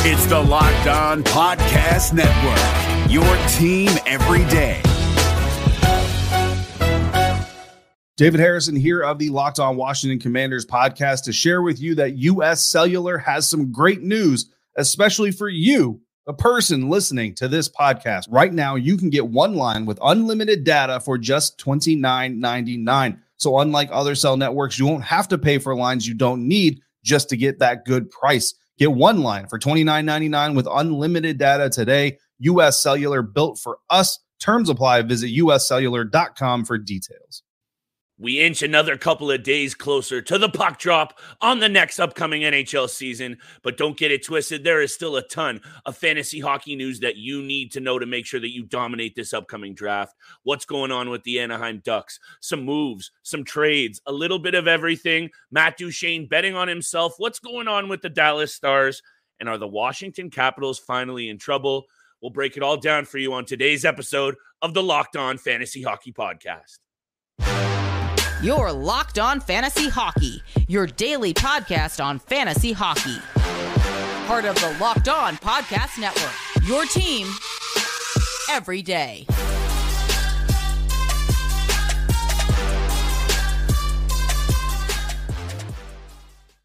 It's the Locked On Podcast Network, your team every day. David Harrison here of the Locked On Washington Commanders podcast to share with you that U.S. Cellular has some great news, especially for you, the person listening to this podcast. Right now, you can get one line with unlimited data for just $29.99. So unlike other cell networks, you won't have to pay for lines you don't need just to get that good price. Get one line for $29.99 with unlimited data today. U.S. Cellular, built for us. Terms apply. Visit uscellular.com for details. We inch another couple of days closer to the puck drop on the next upcoming NHL season, but don't get it twisted. There is still a ton of fantasy hockey news that you need to know to make sure that you dominate this upcoming draft. What's going on with the Anaheim Ducks? Some moves, some trades, a little bit of everything. Matt Duchene betting on himself. What's going on with the Dallas Stars? And are the Washington Capitals finally in trouble? We'll break it all down for you on today's episode of the Locked On Fantasy Hockey Podcast. You're Locked On Fantasy Hockey, your daily podcast on fantasy hockey. Part of the Locked On Podcast Network, your team every day.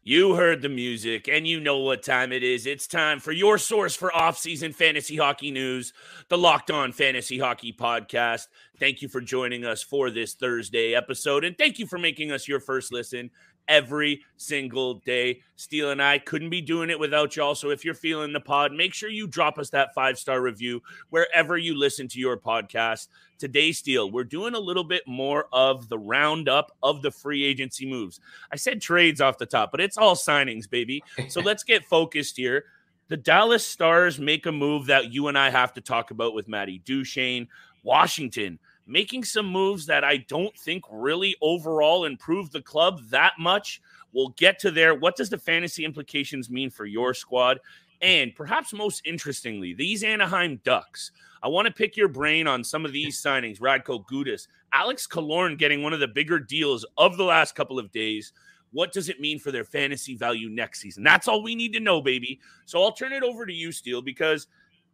You heard the music, and you know what time it is. It's time for your source for off-season fantasy hockey news, the Locked On Fantasy Hockey Podcast. Thank you for joining us for this Thursday episode, and thank you for making us your first listen every single day. Steele and I couldn't be doing it without y'all, so if you're feeling the pod, make sure you drop us that 5-star review wherever you listen to your podcast. Today, Steele, we're doing a little bit more of the roundup of the free agency moves. I said trades off the top, but it's all signings, baby. So let's get focused here. The Dallas Stars make a move that you and I have to talk about with Matty Duchene. Washington making some moves that I don't think really overall improve the club that much. We'll get to there. What does the fantasy implications mean for your squad? And perhaps most interestingly, these Anaheim Ducks. I want to pick your brain on some of these signings. Radko Gudas, Alex Killorn getting one of the bigger deals of the last couple of days. What does it mean for their fantasy value next season? That's all we need to know, baby. So I'll turn it over to you, Steele, because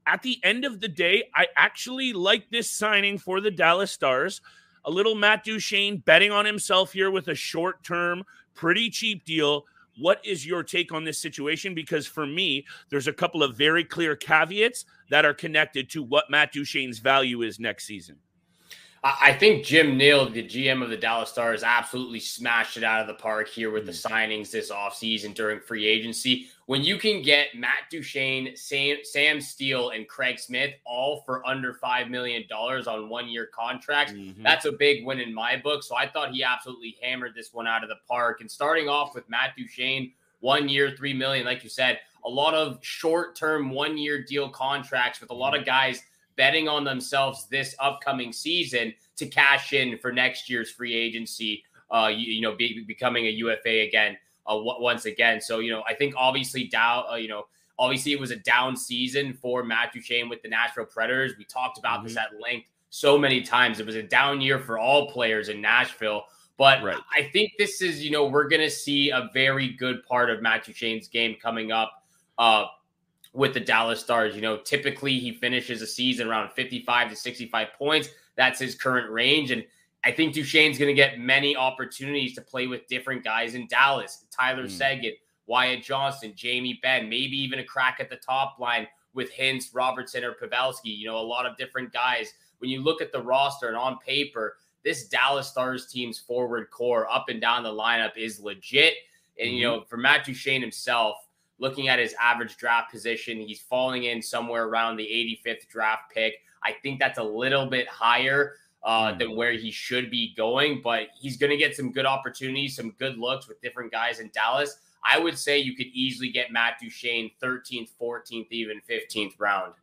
at the end of the day, I actually like this signing for the Dallas Stars. A little Matt Duchene betting on himself here with a short-term, pretty cheap deal. What is your take on this situation? Because for me, there's a couple of very clear caveats that are connected to what Matt Duchene's value is next season. I think Jim Neal, the GM of the Dallas Stars, absolutely smashed it out of the park here with the signings this offseason during free agency. When you can get Matt Duchene, Sam Steele, and Craig Smith all for under $5 million on one-year contracts, that's a big win in my book. So I thought he absolutely hammered this one out of the park. And starting off with Matt Duchene, 1 year, $3 million, like you said, a lot of short-term one-year deal contracts with a lot of guys betting on themselves this upcoming season to cash in for next year's free agency, becoming a UFA again, once again. So, I think obviously obviously it was a down season for Matt Duchene with the Nashville Predators. We talked about this at length so many times. It was a down year for all players in Nashville. But right. I think this is, we're going to see a very good part of Matt Duchene's game coming up with the Dallas Stars. Typically he finishes a season around 55 to 65 points. That's his current range. And I think Duchene's going to get many opportunities to play with different guys in Dallas. Tyler Seguin, Wyatt Johnston, Jamie Benn, maybe even a crack at the top line with Hintz, Robertson, or Pavelski. A lot of different guys. When you look at the roster and on paper, this Dallas Stars team's forward core up and down the lineup is legit. And, for Matt Duchene himself, looking at his average draft position, he's falling in somewhere around the 85th draft pick. I think that's a little bit higher than where he should be going, but he's going to get some good opportunities, some good looks with different guys in Dallas. I would say you could easily get Matt Duchene 13th, 14th, even 15th round.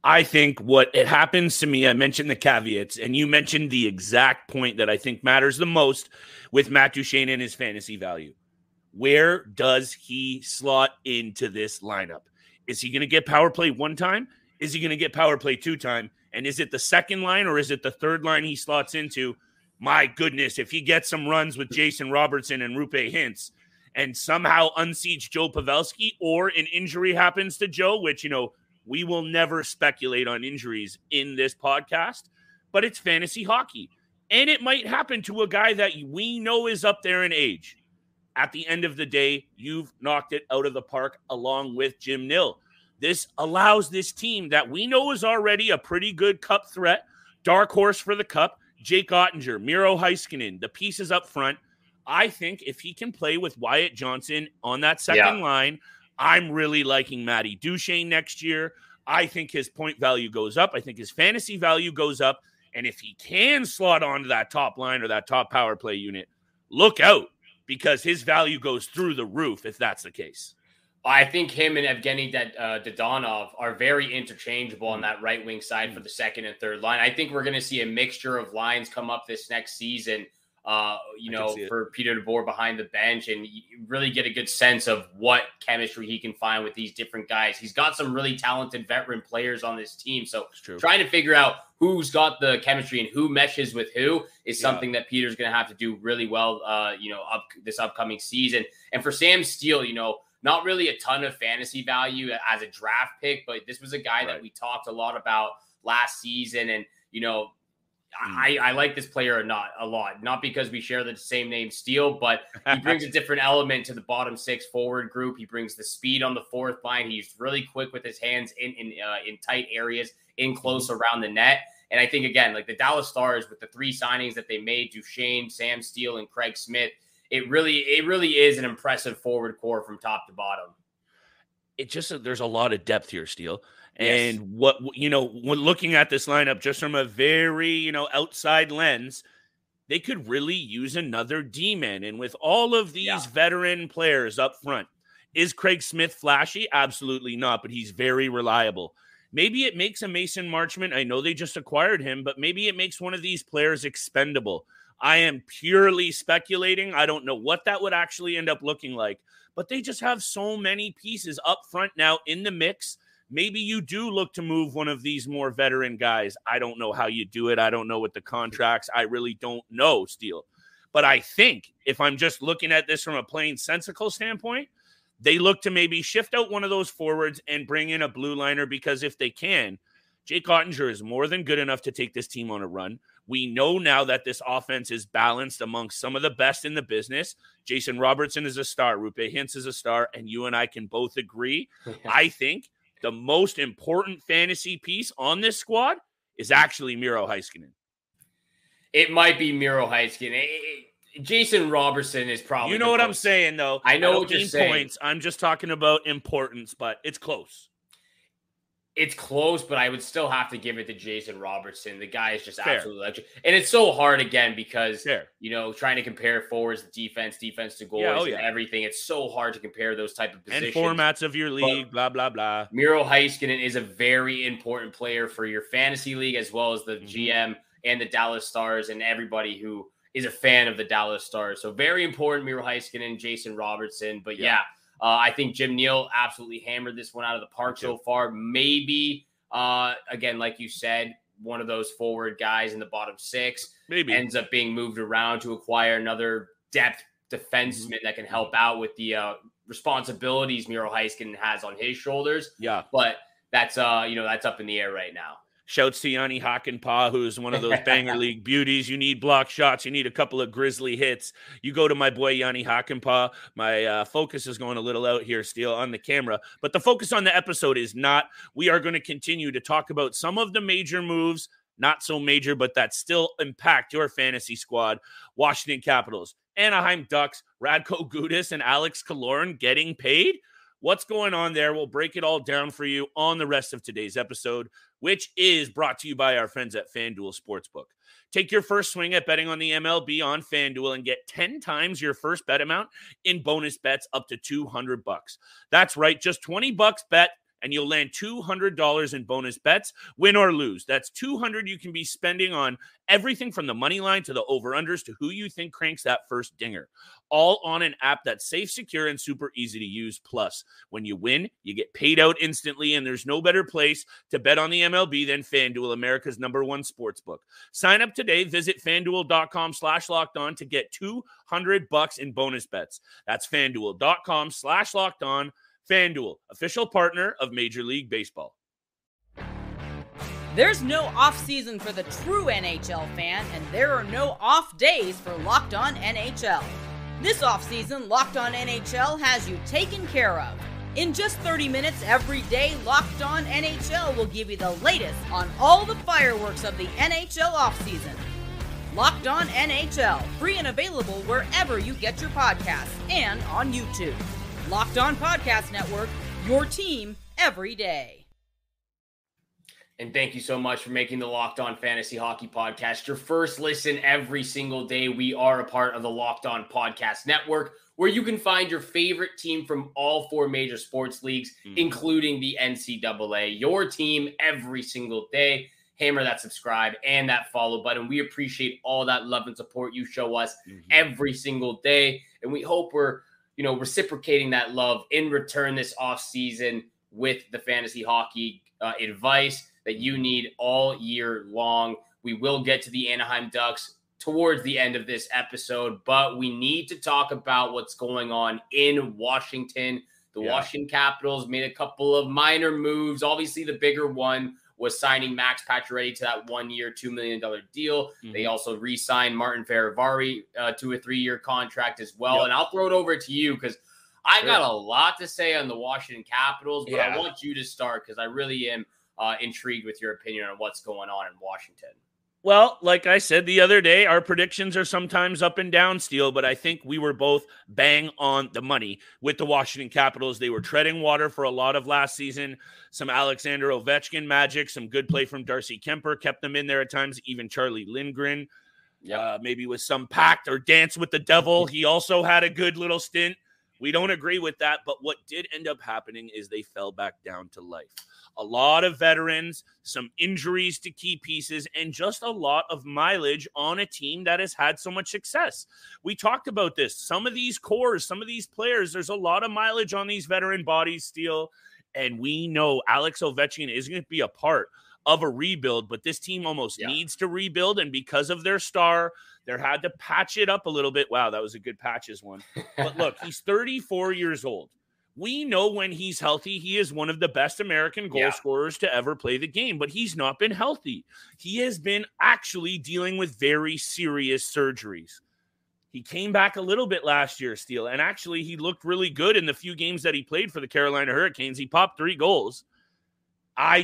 I think what it happens to me, I mentioned the caveats, and you mentioned the exact point that I think matters the most with Matt Duchene and his fantasy value. Where does he slot into this lineup? Is he going to get power play one time? Is he going to get power play two time? And is it the second line or is it the third line he slots into? My goodness, if he gets some runs with Jason Robertson and Rupe Hintz and somehow unseats Joe Pavelski, or an injury happens to Joe, which, we will never speculate on injuries in this podcast, but it's fantasy hockey. And it might happen to a guy that we know is up there in age. At the end of the day, you've knocked it out of the park along with Jim Nill. This allows this team that we know is already a pretty good cup threat, dark horse for the cup, Jake Ottinger, Miro Heiskanen, the pieces up front. I think if he can play with Wyatt Johnson on that second line, I'm really liking Matty Duchene next year. I think his point value goes up. I think his fantasy value goes up. And if he can slot onto that top line or that top power play unit, look out, because his value goes through the roof if that's the case. I think him and Evgeny Dadonov are very interchangeable on that right wing side for the second and third line. I think we're going to see a mixture of lines come up this next season, for Peter DeBoer behind the bench, and really get a good sense of what chemistry he can find with these different guys. He's got some really talented veteran players on this team. So trying to figure out who's got the chemistry and who meshes with who is something that Peter's going to have to do really well, this upcoming season. And for Sam Steele, not really a ton of fantasy value as a draft pick, but this was a guy that we talked a lot about last season. And, I like this player a lot, not because we share the same name, Steele, but he brings a different element to the bottom six forward group. He brings the speed on the fourth line. He's really quick with his hands in tight areas, in close around the net. And I think, again, like the Dallas Stars with the three signings that they made, Duchene, Sam Steele, and Craig Smith, it really is an impressive forward core from top to bottom. There's a lot of depth here, Steele. And when looking at this lineup just from a very, outside lens, they could really use another D-man. And with all of these veteran players up front, is Craig Smith flashy? Absolutely not, but he's very reliable. Maybe it makes a Mason Marchment. I know they just acquired him, but maybe it makes one of these players expendable. I am purely speculating. I don't know what that would actually end up looking like, but they just have so many pieces up front now in the mix. Maybe you do look to move one of these more veteran guys. I don't know how you do it. I don't know what the contracts. I really don't know, Steele. But I think if I'm just looking at this from a plain sensical standpoint, they look to maybe shift out one of those forwards and bring in a blue liner, because if they can, Jake Ottinger is more than good enough to take this team on a run. We know now that this offense is balanced amongst some of the best in the business. Jason Robertson is a star. Rupe Hintz is a star. And you and I can both agree. I think the most important fantasy piece on this squad is actually Miro Heiskanen. It might be Miro Heiskanen. Jason Robertson is probably. You know what I'm saying, though. I know what you're saying. Points. I'm just talking about importance, but it's close. It's close, but I would still have to give it to Jason Robertson. The guy is just absolutely electric. And it's so hard, again, because, trying to compare forwards to defense to goals and everything. It's so hard to compare those type of positions. And formats of your league, blah, blah, blah. Miro Heiskanen is a very important player for your fantasy league, as well as the GM and the Dallas Stars and everybody who is a fan of the Dallas Stars. So very important, Miro Heiskanen, Jason Robertson. But I think Jim Neal absolutely hammered this one out of the park so far. Maybe, again, like you said, one of those forward guys in the bottom six ends up being moved around to acquire another depth defenseman that can help out with the responsibilities Miro Heiskanen has on his shoulders. Yeah. But that's up in the air right now. Shouts to Yanni Hakanpää, who's one of those banger league beauties. You need block shots. You need a couple of grizzly hits. You go to my boy Yanni Hakanpää. My focus is going a little out here, Steele, on the camera. But the focus on the episode is not. We are going to continue to talk about some of the major moves, not so major, but that still impact your fantasy squad. Washington Capitals, Anaheim Ducks, Radko Gudas, and Alex Killorn getting paid. What's going on there? We'll break it all down for you on the rest of today's episode, which is brought to you by our friends at FanDuel Sportsbook. Take your first swing at betting on the MLB on FanDuel and get 10 times your first bet amount in bonus bets up to $200. That's right, just $20 bet and you'll land $200 in bonus bets, win or lose. That's $200 you can be spending on everything from the money line to the over-unders to who you think cranks that first dinger. All on an app that's safe, secure, and super easy to use. Plus, when you win, you get paid out instantly, and there's no better place to bet on the MLB than FanDuel, America's #1 sportsbook. Sign up today. Visit FanDuel.com/lockedon to get $200 in bonus bets. That's FanDuel.com/lockedon. FanDuel, official partner of Major League Baseball. There's no off-season for the true NHL fan, and there are no off days for Locked On NHL. This off-season, Locked On NHL has you taken care of. In just 30 minutes every day, Locked On NHL will give you the latest on all the fireworks of the NHL offseason. Locked On NHL, free and available wherever you get your podcasts and on YouTube. Locked On Podcast Network, your team every day. And thank you so much for making the Locked On Fantasy Hockey Podcast your first listen every single day. We are a part of the Locked On Podcast Network, where you can find your favorite team from all 4 major sports leagues, including the NCAA. Your team every single day. Hammer that subscribe and that follow button. We appreciate all that love and support you show us every single day. And we hope we're, reciprocating that love in return this offseason with the fantasy hockey advice that you need all year long. We will get to the Anaheim Ducks towards the end of this episode, but we need to talk about what's going on in Washington. The Washington Capitals made a couple of minor moves. Obviously, the bigger one was signing Max Pacioretty to that 1-year, $2 million deal. They also re-signed Martin Fehervary to a 3-year contract as well. And I'll throw it over to you because I got a lot to say on the Washington Capitals, but I want you to start because I really am intrigued with your opinion on what's going on in Washington. Well, like I said the other day, our predictions are sometimes up and down, Steele, but I think we were both bang on the money with the Washington Capitals. They were treading water for a lot of last season. Some Alexander Ovechkin magic, some good play from Darcy Kemper kept them in there at times, even Charlie Lindgren. Maybe with some pact or dance with the devil. He also had a good little stint. We don't agree with that, but what did end up happening is they fell back down to life. A lot of veterans, some injuries to key pieces, and just a lot of mileage on a team that has had so much success. We talked about this. Some of these cores, some of these players, there's a lot of mileage on these veteran bodies still, and we know Alex Ovechkin is going to be a part of a rebuild, but this team almost needs to rebuild, and because of their star, they had to patch it up a little bit. Wow, that was a good patches one. But look, he's 34 years old. We know when he's healthy, he is one of the best American goal scorers to ever play the game, but he's not been healthy. He has been actually dealing with very serious surgeries. He came back a little bit last year, Steele, and actually he looked really good in the few games that he played for the Carolina Hurricanes. He popped 3 goals. I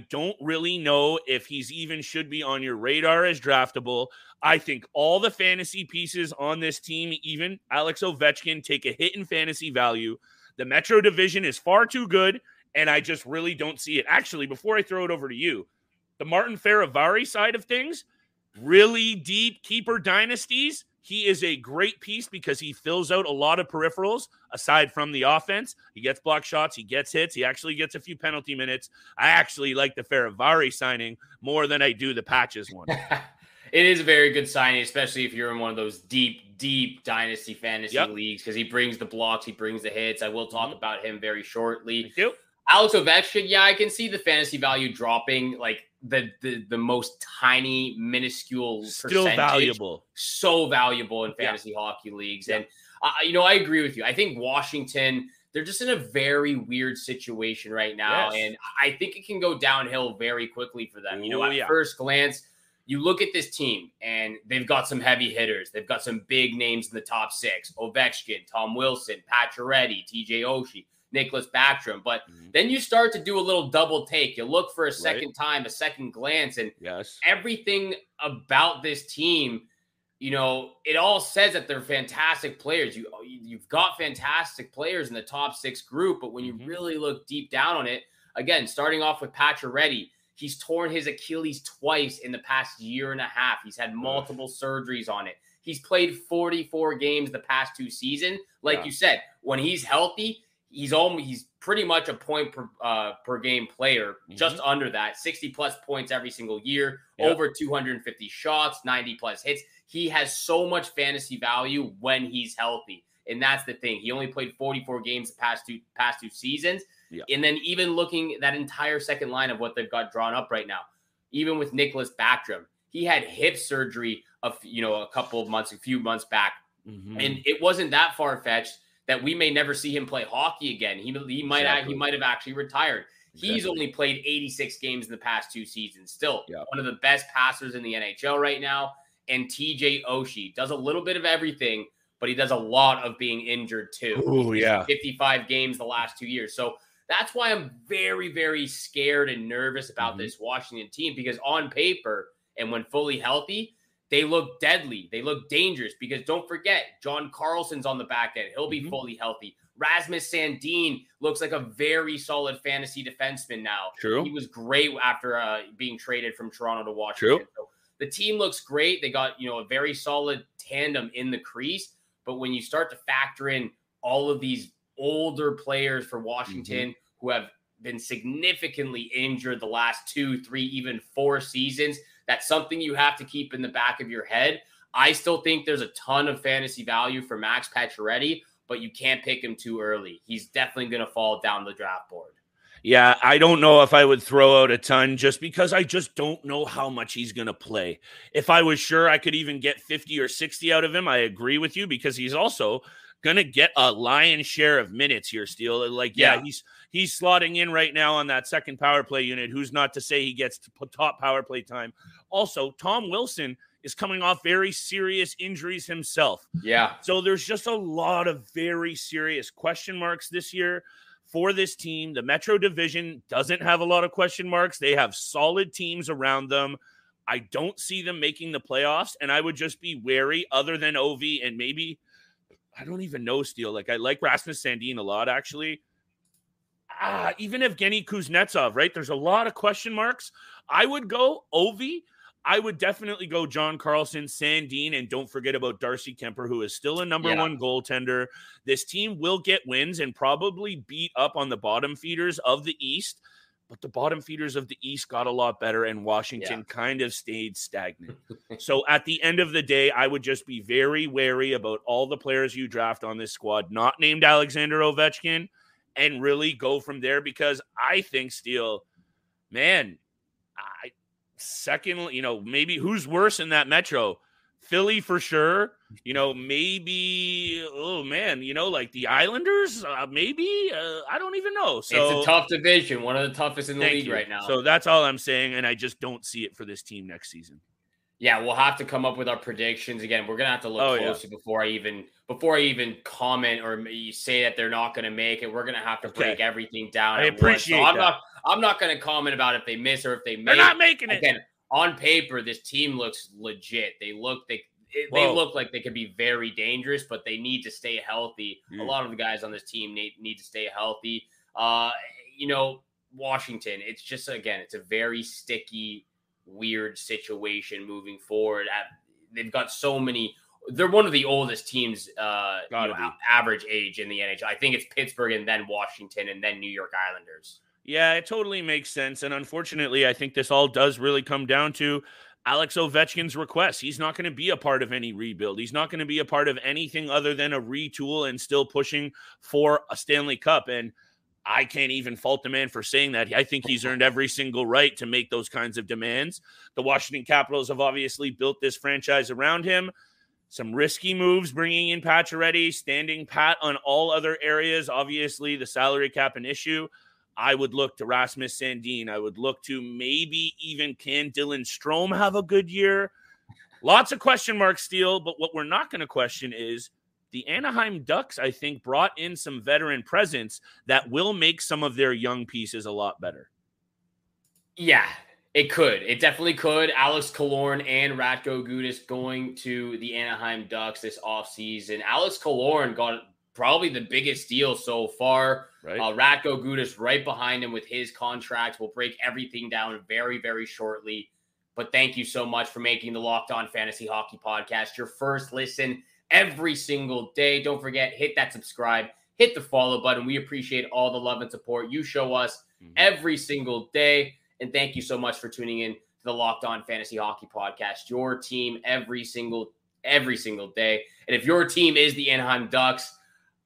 don't really know if he's even should be on your radar as draftable. I think all the fantasy pieces on this team, even Alex Ovechkin, take a hit in fantasy value. The Metro Division is far too good, and I just really don't see it. Actually, before I throw it over to you, the Martin Fehervary side of things, really deep keeper dynasties, he is a great piece because he fills out a lot of peripherals aside from the offense. He gets block shots. He gets hits. He actually gets a few penalty minutes. I actually like the Fehervary signing more than I do the Patches one. It is a very good signing, especially if you're in one of those deep dynasty fantasy leagues because he brings the blocks, he brings the hits. I will talk about him very shortly. Thank you. Alex Ovechkin, I can see the fantasy value dropping like the most tiny, minuscule still percentage. Valuable. So valuable in fantasy hockey leagues. And, I agree with you. I think Washington, they're just in a very weird situation right now. And I think it can go downhill very quickly for them. At first glance, you look at this team and they've got some heavy hitters. They've got some big names in the top 6. Ovechkin, Tom Wilson, Pacioretty, TJ Oshie, Nicholas Backstrom. But then you start to do a little double take. You look for a second time, a second glance, and everything about this team, it all says that they're fantastic players. You've got fantastic players in the top 6 group, but when you really look deep down on it, again, starting off with Pacioretty, he's torn his Achilles twice in the past year and a half. He's had multiple surgeries on it. He's played 44 games the past 2 seasons. Like you said, when he's healthy, he's pretty much a point per game player, just under that, 60 plus points every single year, over 250 shots, 90 plus hits. He has so much fantasy value when he's healthy. And that's the thing. He only played 44 games the past two seasons. Yeah. And then even looking at that entire second line of what they've got drawn up right now, even with Nicholas Backstrom, he had hip surgery a few months back. And it wasn't that far-fetched that we may never see him play hockey again. He might have actually retired. Exactly. He's only played 86 games in the past 2 seasons. Still one of the best passers in the NHL right now. And TJ Oshie does a little bit of everything, but he does a lot of being injured too. Oh, yeah. 55 games the last 2 years. So that's why I'm very, very scared and nervous about this Washington team, because on paper and when fully healthy, they look deadly. They look dangerous, because don't forget, John Carlson's on the back end. He'll be fully healthy. Rasmus Sandin looks like a very solid fantasy defenseman now. True. He was great after being traded from Toronto to Washington. True. So the team looks great. They got, a very solid tandem in the crease. But when you start to factor in all of these older players for Washington who have been significantly injured the last 2, 3, even 4 seasons, that's something you have to keep in the back of your head. I still think there's a ton of fantasy value for Max Pacioretty, but you can't pick him too early. He's definitely going to fall down the draft board. Yeah, I don't know if I would throw out a ton, just because I just don't know how much he's going to play. If I was sure I could even get 50 or 60 out of him, I agree with you, because he's also going to get a lion's share of minutes here, Steele. He's slotting in right now on that second power play unit. Who's not to say he gets top power play time? Also, Tom Wilson is coming off very serious injuries himself. Yeah. So there's just a lot of very serious question marks this year for this team. The Metro Division doesn't have a lot of question marks. They have solid teams around them. I don't see them making the playoffs, and I would just be wary, other than Ovi and maybe, I don't even know, Steele. I like Rasmus Sandin a lot, actually. Even Evgeny Kuznetsov, right? There's a lot of question marks. I would go Ovi. I would definitely go John Carlson, Sandin, and don't forget about Darcy Kemper, who is still a number one goaltender. This team will get wins and probably beat up on the bottom feeders of the East, but the bottom feeders of the East got a lot better, and Washington kind of stayed stagnant. So at the end of the day, I would just be very wary about all the players you draft on this squad, not named Alexander Ovechkin, and really go from there, because I think, Steele, man, second, maybe who's worse in that Metro? Philly for sure. Maybe, like the Islanders, maybe. I don't even know. So it's a tough division, one of the toughest in the league right now. So that's all I'm saying, and I just don't see it for this team next season. Yeah, we'll have to come up with our predictions again. We're gonna have to look closely before I even comment or say that they're not gonna make it. We're gonna have to break everything down. I appreciate that. I'm not gonna comment about if they miss or if they make. They're not making it. Again, on paper, this team looks legit. They look like they could be very dangerous, but they need to stay healthy. A lot of the guys on this team need to stay healthy. Washington, it's just, again, it's a very sticky, weird situation moving forward. They've got so many. They're one of the oldest teams, average age in the NHL. I think it's Pittsburgh and then Washington and then New York Islanders. Yeah, it totally makes sense. And unfortunately, I think this all does really come down to Alex Ovechkin's request. He's not going to be a part of any rebuild. He's not going to be a part of anything other than a retool and still pushing for a Stanley Cup. And I can't even fault the man for saying that. I think he's earned every single right to make those kinds of demands. The Washington Capitals have obviously built this franchise around him. Some risky moves, bringing in Pacioretty, standing pat on all other areas. Obviously, the salary cap an issue. I would look to Rasmus Sandin. I would look to maybe even, can Dylan Strome have a good year? Lots of question marks, Steele, but what we're not going to question is the Anaheim Ducks, I think, brought in some veteran presence that will make some of their young pieces a lot better. Yeah, it could. It definitely could. Alex Killorn and Radko Gudas going to the Anaheim Ducks this offseason. Alex Killorn got probably the biggest deal so far. Right. Radko Gudas right behind him with his contract. We'll break everything down very, very shortly. But thank you so much for making the Locked On Fantasy Hockey Podcast your first listen every single day. Don't forget, hit that subscribe, hit the follow button. We appreciate all the love and support you show us every single day. And thank you so much for tuning in to the Locked On Fantasy Hockey Podcast, your team every single day. And if your team is the Anaheim Ducks,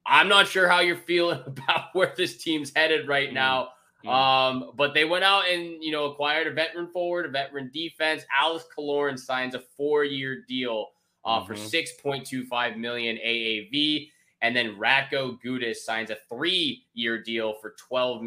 I'm not sure how you're feeling about where this team's headed right now. But they went out and, acquired a veteran forward, a veteran defense. Alex Killorn signs a 4-year deal for $6.25 million AAV. And then Radko Gudas signs a 3-year deal for $12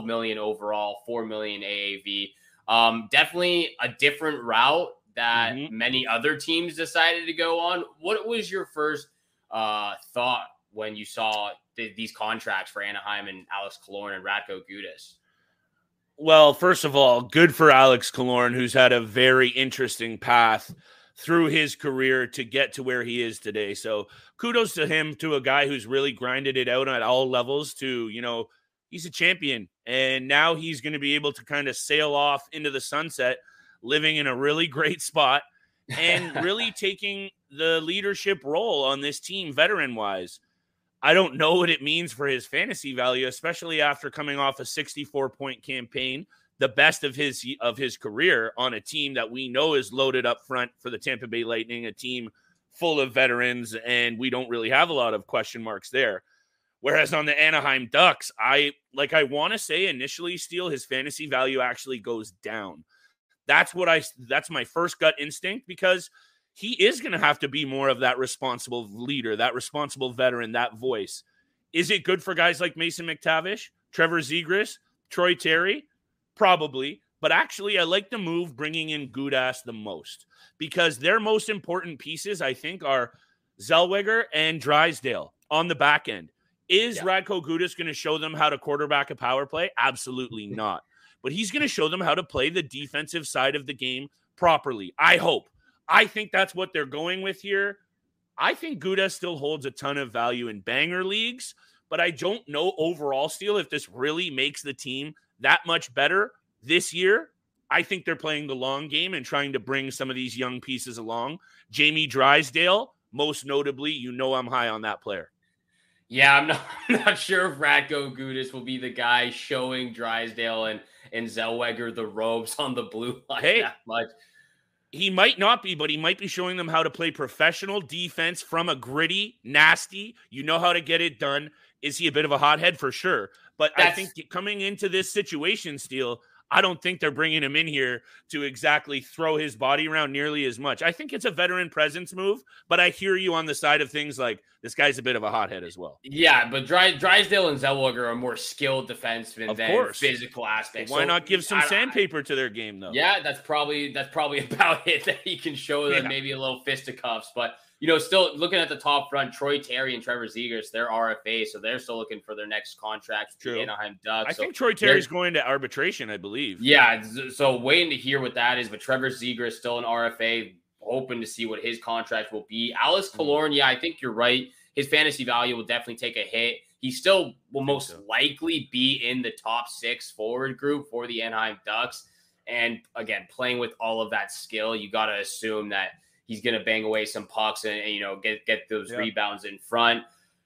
million overall, $4 million AAV. Definitely a different route that many other teams decided to go on. What was your first thought when you saw these contracts for Anaheim and Alex Killorn and Radko Gudas? Well, first of all, good for Alex Killorn, who's had a very interesting path through his career to get to where he is today. So kudos to him, to a guy who's really grinded it out at all levels to, he's a champion. And now he's going to be able to kind of sail off into the sunset, living in a really great spot and really taking the leadership role on this team, veteran-wise. I don't know what it means for his fantasy value, especially after coming off a 64-point campaign, the best of his career on a team that we know is loaded up front for the Tampa Bay Lightning, a team full of veterans, and we don't really have a lot of question marks there. Whereas on the Anaheim Ducks, I want to say initially, Steele, his fantasy value actually goes down. That's my first gut instinct, because he is going to have to be more of that responsible leader, that responsible veteran, that voice. Is it good for guys like Mason McTavish, Trevor Zegras, Troy Terry? Probably. But actually, I like the move bringing in Gudas the most, because their most important pieces, I think, are Zellweger and Drysdale on the back end. Is Radko Gudas going to show them how to quarterback a power play? Absolutely not. But he's going to show them how to play the defensive side of the game properly. I hope. I think that's what they're going with here. I think Gudas still holds a ton of value in banger leagues, but I don't know overall, Steele, if this really makes the team that much better this year. I think they're playing the long game and trying to bring some of these young pieces along. Jamie Drysdale, most notably, I'm high on that player. Yeah, I'm not sure if Radko Gudas will be the guy showing Drysdale and Zellweger the ropes on the blue line that much. He might not be, but he might be showing them how to play professional defense from a gritty, nasty, how to get it done. Is he a bit of a hothead? For sure. But I think coming into this situation, Steele, I don't think they're bringing him in here to exactly throw his body around nearly as much. I think it's a veteran presence move, but I hear you on the side of things like this guy's a bit of a hothead as well. Yeah, but Drysdale and Zellweger are more skilled defensemen than physical aspects. Why not give some sandpaper to their game, though? Yeah, that's probably about it, that he can show them maybe a little fisticuffs. But, still looking at the top front, Troy Terry and Trevor Zegras, they're RFA, so they're still looking for their next contracts with the Anaheim Ducks. I think Troy Terry's going to arbitration, I believe. Yeah, so waiting to hear what that is, but Trevor Zegras still an RFA, hoping to see what his contract will be. Alex Killorn, I think you're right. His fantasy value will definitely take a hit. He still will most likely be in the top 6 forward group for the Anaheim Ducks. And again, playing with all of that skill, you got to assume that he's going to bang away some pucks and get those rebounds in front.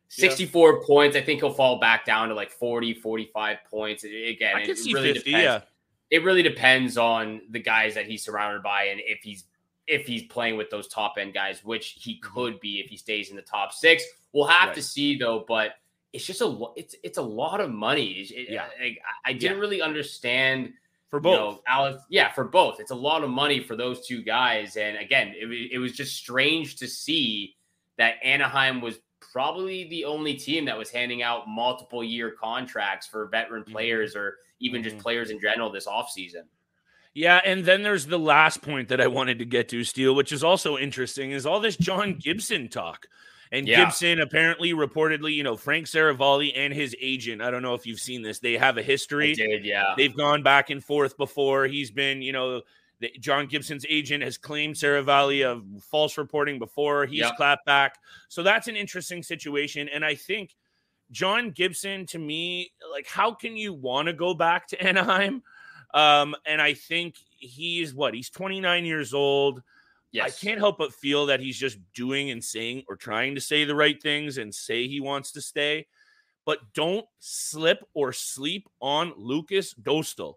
64 points. I think he'll fall back down to like 40, 45 points. Again, I can see really 50, depends. It really depends on the guys that he's surrounded by and if he's playing with those top end guys, which he could be if he stays in the top 6. We'll have to see though, but it's just it's a lot of money. I didn't really understand for both. Alex. Yeah, for both. It's a lot of money for those two guys. And again, it was just strange to see that Anaheim was probably the only team that was handing out multiple year contracts for veteran players or even just players in general this offseason. Yeah, and then there's the last point that I wanted to get to, Steele, which is also interesting, is all this John Gibson talk. And Gibson apparently, reportedly, Frank Saravalli and his agent, I don't know if you've seen this, they have a history. I did, yeah. They've gone back and forth before. He's been, John Gibson's agent has claimed Saravalli of false reporting before. He's clapped back. So that's an interesting situation. And I think John Gibson, to me, how can you want to go back to Anaheim? And I think he's 29 years old. Yes. I can't help but feel that he's just doing and saying or trying to say the right things and say he wants to stay. but don't slip or sleep on Lukas Dostal.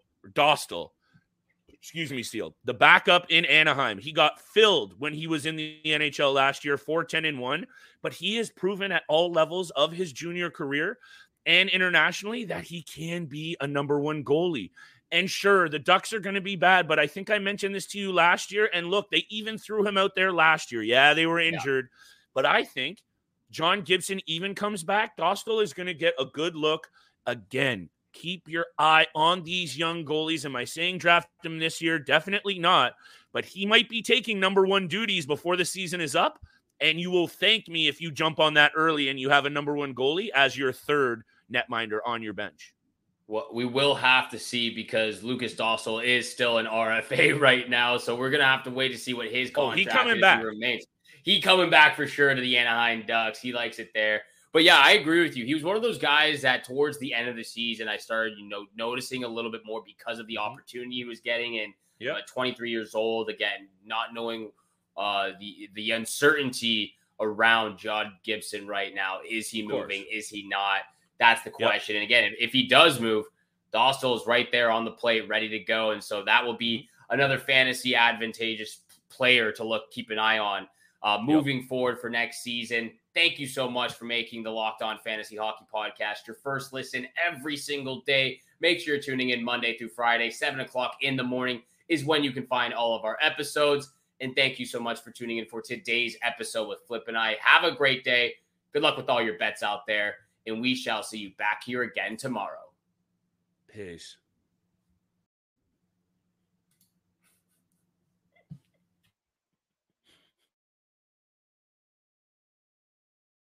Excuse me, Steele. The backup in Anaheim. He got filled when he was in the NHL last year, 4-10-1, but he has proven at all levels of his junior career and internationally that he can be a number one goalie. And sure, the Ducks are going to be bad, but I think I mentioned this to you last year. And look, they even threw him out there last year. Yeah, they were injured. Yeah. But I think John Gibson even comes back. Dostal is going to get a good look again. Keep your eye on these young goalies. Am I saying draft him this year? Definitely not. But he might be taking number one duties before the season is up. And you will thank me if you jump on that early and you have a number one goalie as your third netminder on your bench. Well, we will have to see because Lukas Dostal is still an RFA right now. So we're going to have to wait to see what his contract he coming back. Remains. He coming back for sure to the Anaheim Ducks. He likes it there. But yeah, I agree with you. He was one of those guys that towards the end of the season, I started, noticing a little bit more because of the opportunity he was getting. And 23 years old, again, not knowing the uncertainty around John Gibson right now. Is he moving? Is he not? That's the question. And again, if he does move, Dostal is right there on the plate, ready to go. And so that will be another fantasy advantageous player to keep an eye on moving forward for next season. Thank you so much for making the Locked On Fantasy Hockey Podcast your first listen every single day. Make sure you're tuning in Monday through Friday, 7 o'clock in the morning is when you can find all of our episodes. And thank you so much for tuning in for today's episode with Flip and I. Have a great day. Good luck with all your bets out there. And we shall see you back here again tomorrow. Peace.